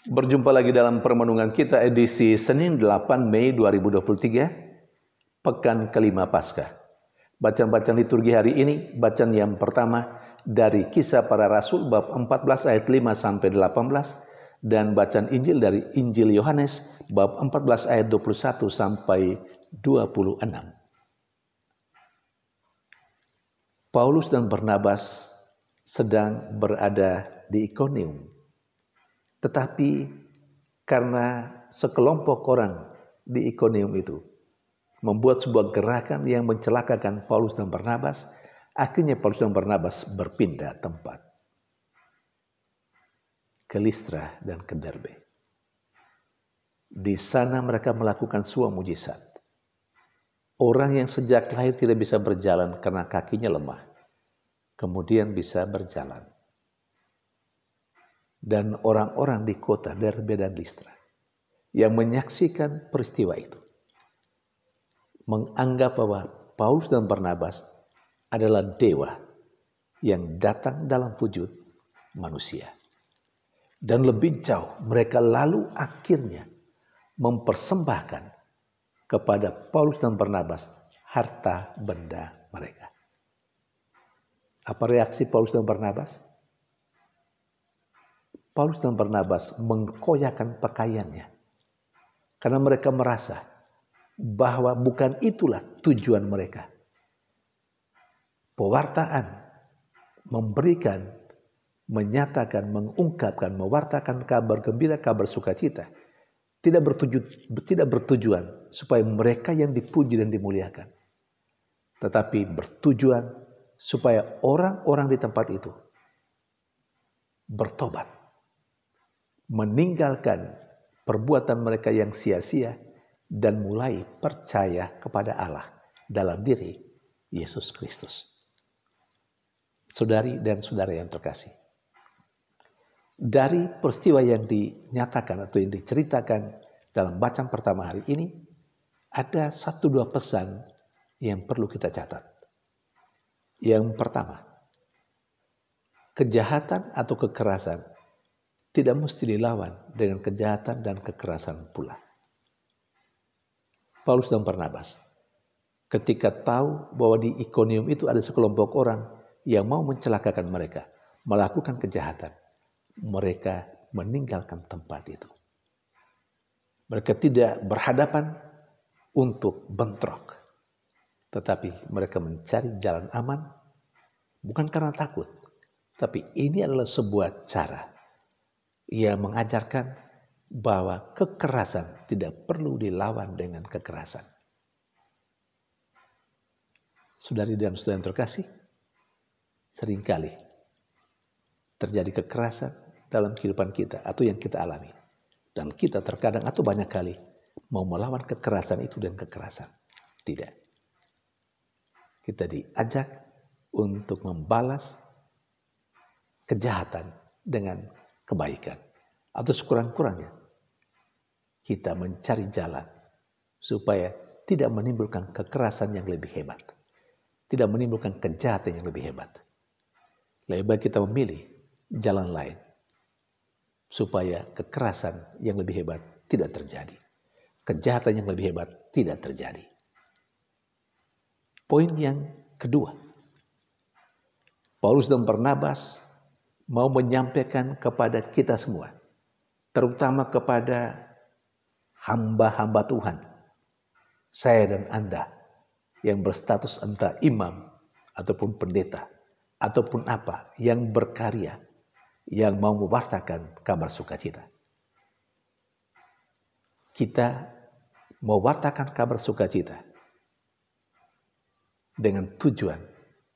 Berjumpa lagi dalam permenungan kita edisi Senin 8 Mei 2023, Pekan kelima Paskah. Bacaan-bacaan liturgi hari ini, bacaan yang pertama dari Kisah Para Rasul bab 14 ayat 5 sampai 18 dan bacaan Injil dari Injil Yohanes bab 14 ayat 21 sampai 26. Paulus dan Barnabas sedang berada di Ikonium. Tetapi karena sekelompok orang di Ikonium itu membuat sebuah gerakan yang mencelakakan Paulus dan Barnabas, akhirnya Paulus dan Barnabas berpindah tempat ke Listra dan ke Derbe. Di sana mereka melakukan sebuah mujizat. Orang yang sejak lahir tidak bisa berjalan karena kakinya lemah, kemudian bisa berjalan. Dan orang-orang di kota Derbe dan Listra yang menyaksikan peristiwa itu menganggap bahwa Paulus dan Barnabas adalah dewa yang datang dalam wujud manusia. Dan lebih jauh mereka lalu akhirnya mempersembahkan kepada Paulus dan Barnabas harta benda mereka. Apa reaksi Paulus dan Barnabas? Paulus dan Barnabas mengkoyakan pakaiannya karena mereka merasa bahwa bukan itulah tujuan mereka. Pewartaan, memberikan, menyatakan, mengungkapkan, mewartakan kabar gembira, kabar sukacita tidak bertujuan supaya mereka yang dipuji dan dimuliakan, tetapi bertujuan supaya orang-orang di tempat itu bertobat, meninggalkan perbuatan mereka yang sia-sia dan mulai percaya kepada Allah dalam diri Yesus Kristus. Saudari dan saudara yang terkasih, dari peristiwa yang dinyatakan atau yang diceritakan dalam bacaan pertama hari ini, ada 1-2 pesan yang perlu kita catat. Yang pertama, kejahatan atau kekerasan tidak mesti dilawan dengan kejahatan dan kekerasan pula. Paulus dan Barnabas ketika tahu bahwa di Ikonium itu ada sekelompok orang yang mau mencelakakan mereka, melakukan kejahatan, mereka meninggalkan tempat itu. Mereka tidak berhadapan untuk bentrok, tetapi mereka mencari jalan aman, bukan karena takut, tapi ini adalah sebuah cara yang mengajarkan bahwa kekerasan tidak perlu dilawan dengan kekerasan. Saudari dan saudara yang terkasih, seringkali terjadi kekerasan dalam kehidupan kita atau yang kita alami. Dan kita terkadang atau banyak kali mau melawan kekerasan itu dengan kekerasan. Tidak. Kita diajak untuk membalas kejahatan dengan kebaikan. Atau sekurang-kurangnya kita mencari jalan supaya tidak menimbulkan kekerasan yang lebih hebat. Tidak menimbulkan kejahatan yang lebih hebat. Lebih baik kita memilih jalan lain supaya kekerasan yang lebih hebat tidak terjadi. Kejahatan yang lebih hebat tidak terjadi. Poin yang kedua, Paulus dan Barnabas mau menyampaikan kepada kita semua, terutama kepada hamba-hamba Tuhan, saya dan Anda yang berstatus entah imam ataupun pendeta ataupun apa yang berkarya, yang mau mewartakan kabar sukacita. Kita mewartakan kabar sukacita dengan tujuan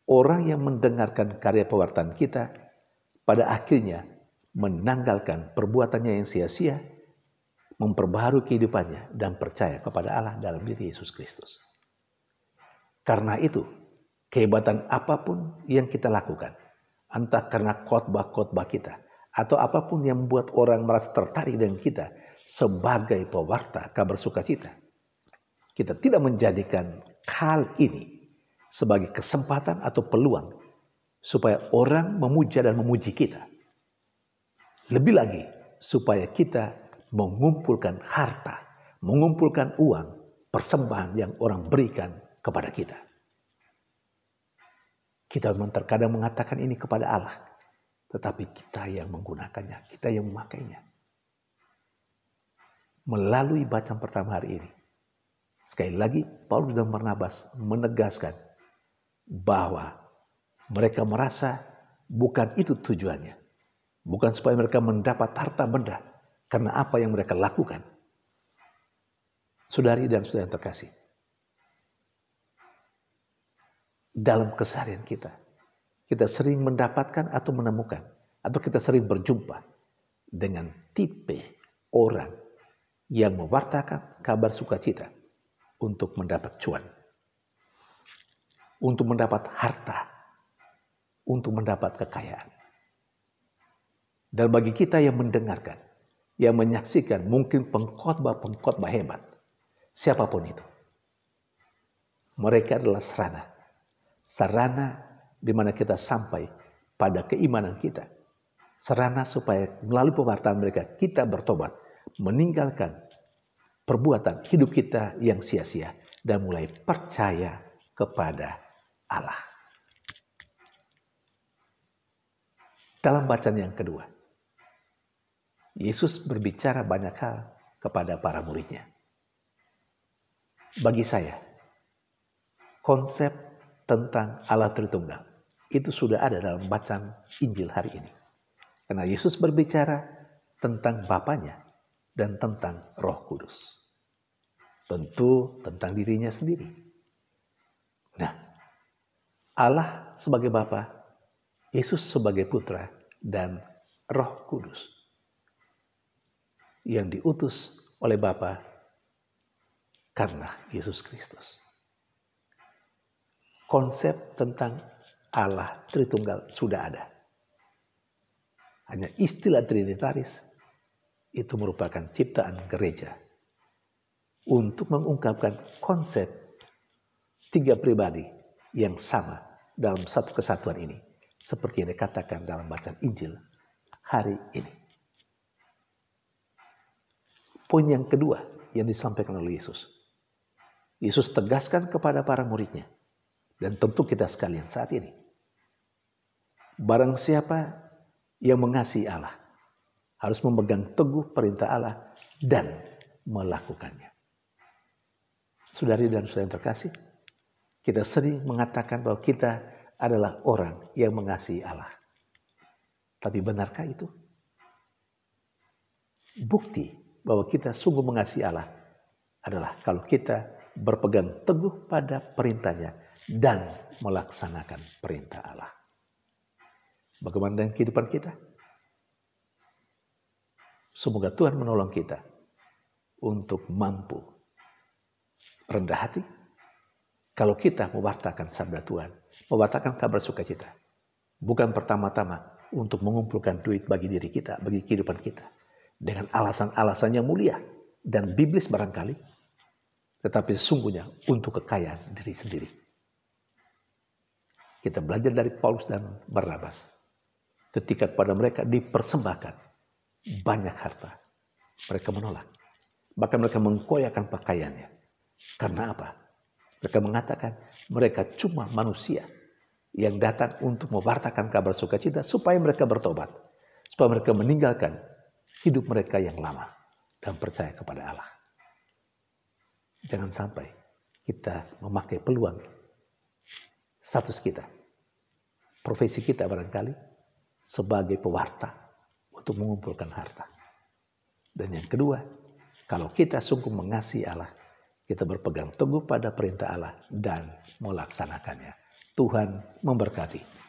orang yang mendengarkan karya pewartaan kita pada akhirnya menanggalkan perbuatannya yang sia-sia, memperbaharui kehidupannya dan percaya kepada Allah dalam diri Yesus Kristus. Karena itu, kehebatan apapun yang kita lakukan, entah karena khotbah-khotbah kita atau apapun yang membuat orang merasa tertarik dengan kita sebagai pewarta kabar sukacita, kita tidak menjadikan hal ini sebagai kesempatan atau peluang supaya orang memuja dan memuji kita. Lebih lagi, supaya kita mengumpulkan harta, mengumpulkan uang, persembahan yang orang berikan kepada kita. Kita memang terkadang mengatakan ini kepada Allah, tetapi kita yang menggunakannya, kita yang memakainya. Melalui bacaan pertama hari ini, sekali lagi Paulus dan Barnabas menegaskan bahwa mereka merasa bukan itu tujuannya. Bukan supaya mereka mendapat harta benda karena apa yang mereka lakukan. Saudari dan saudara yang terkasih, dalam keseharian kita sering mendapatkan atau menemukan, atau kita sering berjumpa dengan tipe orang yang mewartakan kabar sukacita untuk mendapat cuan, untuk mendapat harta, untuk mendapat kekayaan. Dan bagi kita yang mendengarkan, yang menyaksikan mungkin pengkhotbah hebat, siapapun itu, mereka adalah sarana di mana kita sampai pada keimanan kita. Sarana supaya melalui pewartaan mereka kita bertobat, meninggalkan perbuatan hidup kita yang sia-sia dan mulai percaya kepada Allah. Dalam bacaan yang kedua, Yesus berbicara banyak hal kepada para muridnya. Bagi saya, konsep tentang Allah Tritunggal itu sudah ada dalam bacaan Injil hari ini. Karena Yesus berbicara tentang Bapanya dan tentang Roh Kudus. Tentu tentang dirinya sendiri. Nah, Allah sebagai Bapa, Yesus sebagai Putra, dan Roh Kudus yang diutus oleh Bapa karena Yesus Kristus. Konsep tentang Allah Tritunggal sudah ada. Hanya istilah Trinitaris itu merupakan ciptaan gereja untuk mengungkapkan konsep tiga pribadi yang sama dalam satu kesatuan ini, seperti yang dikatakan dalam bacaan Injil hari ini. Poin yang kedua yang disampaikan oleh Yesus. Yesus tegaskan kepada para muridnya, dan tentu kita sekalian saat ini. Barang siapa yang mengasihi Allah harus memegang teguh perintah Allah dan melakukannya. Saudari dan saudara yang terkasih, kita sering mengatakan bahwa kita adalah orang yang mengasihi Allah. Tapi benarkah itu? Bukti bahwa kita sungguh mengasihi Allah adalah kalau kita berpegang teguh pada perintahnya dan melaksanakan perintah Allah. Bagaimana dengan kehidupan kita? Semoga Tuhan menolong kita untuk mampu rendah hati. Kalau kita mewartakan sabda Tuhan, mewartakan kabar sukacita, bukan pertama-tama untuk mengumpulkan duit bagi diri kita, bagi kehidupan kita, dengan alasan-alasan yang mulia dan biblis barangkali, tetapi sesungguhnya untuk kekayaan diri sendiri. Kita belajar dari Paulus dan Barnabas. Ketika pada mereka dipersembahkan banyak harta, mereka menolak. Bahkan mereka mengkoyakan pakaiannya. Karena apa? Mereka mengatakan mereka cuma manusia yang datang untuk mewartakan kabar sukacita supaya mereka bertobat. Supaya mereka meninggalkan hidup mereka yang lama dan percaya kepada Allah. Jangan sampai kita memakai peluang status kita, profesi kita barangkali, sebagai pewarta untuk mengumpulkan harta. Dan yang kedua, kalau kita sungguh mengasihi Allah, kita berpegang teguh pada perintah Allah dan melaksanakannya. Tuhan memberkati.